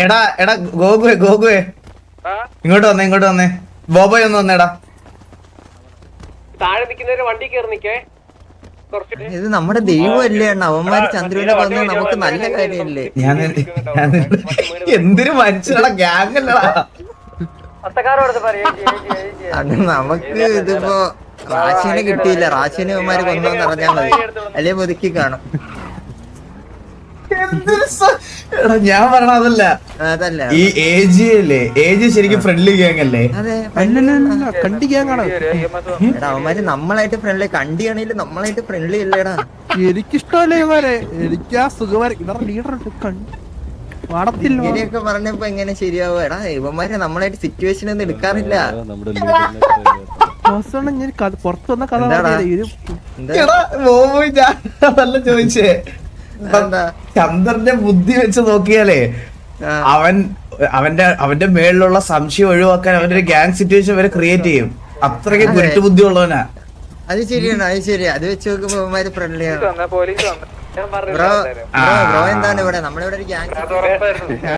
എടാ എടാ ഗോകുവേ ഇങ്ങോട്ട് വന്നേ ബോബോയ് ഒന്ന് വന്നേടാ. താഴെ നിൽക്കുന്നവര് വണ്ടി കയറി നിക്കേ. ഇത് നമ്മുടെ ദൈവമല്ലേ അണ്ണ, അവന്മാര് ചന്ദ്രനെ കൊന്ന നമുക്ക് നല്ല കാര്യമല്ലേ? ഞാൻ എന്തൊരു മനുഷ്യനാടാ, ഗ്യാങ്ങല്ലടാ. അത് നമുക്ക് ഇതിപ്പോ റാശിനെ കിട്ടിയില്ല, റാശിനെ അവന്മാര് കൊന്നോന്ന് അറിഞ്ഞാൽ മതി, അല്ലേ ഒതുക്കി കാണും. എടാ ഞാൻ പറഞ്ഞ അതല്ല, അതല്ല ഈ ഏജ് ശരിക്കും ഫ്രണ്ട്ലി ഗ്യാങ് അല്ലേ? അതെ, കണ്ടി ഗ്യാങ്ങാണ്. എടാ അവന്മാര് നമ്മളായിട്ട് ഫ്രണ്ട്ലി, കണ്ടിയാണെങ്കിലും നമ്മളായിട്ട് ഫ്രണ്ട്ലി അല്ലേടാ. എനിക്കിഷ്ടമല്ലേ ഇവരെ, എനിക്ക് ആ സുഖമാരെ ഇവരുടെ ലീഡർ പാടത്തില്ല. ഇങ്ങനെയൊക്കെ പറഞ്ഞപ്പോ എങ്ങനെ ശരിയാവും? എടാ ഇവന്മാരെ നമ്മളായിട്ട് സിറ്റുവേഷൻ ഒന്നും എടുക്കാറില്ല. ഞാൻ പുറത്തു വന്ന കഥ എന്താടാ? എടാ ബോബോയ് ഞാൻ അതല്ല ചോദിച്ചേ. എന്താ? ചന്ദ്രന്റെ ബുദ്ധി വെച്ച് നോക്കിയാലേ അവന്റെ മേളിലുള്ള സംശയം ഒഴിവാക്കാൻ അവന്റെ ഗ്യാങ് സിറ്റുവേഷൻ വരെ ക്രിയേറ്റ് ചെയ്യും. അത്രയ്ക്ക് കുരുട്ട് ബുദ്ധി ഉള്ളവനാ. അത് ശരിയാണ്, അത് ശരിയാ. അത് വെച്ച് നോക്കുമ്പോ അവന്മാര് ഫ്രണ്ട്ലിയാണ്. ബ്രോ എന്താണ് ഇവിടെ? നമ്മളിവിടെ ഒരു ഗ്യാങ്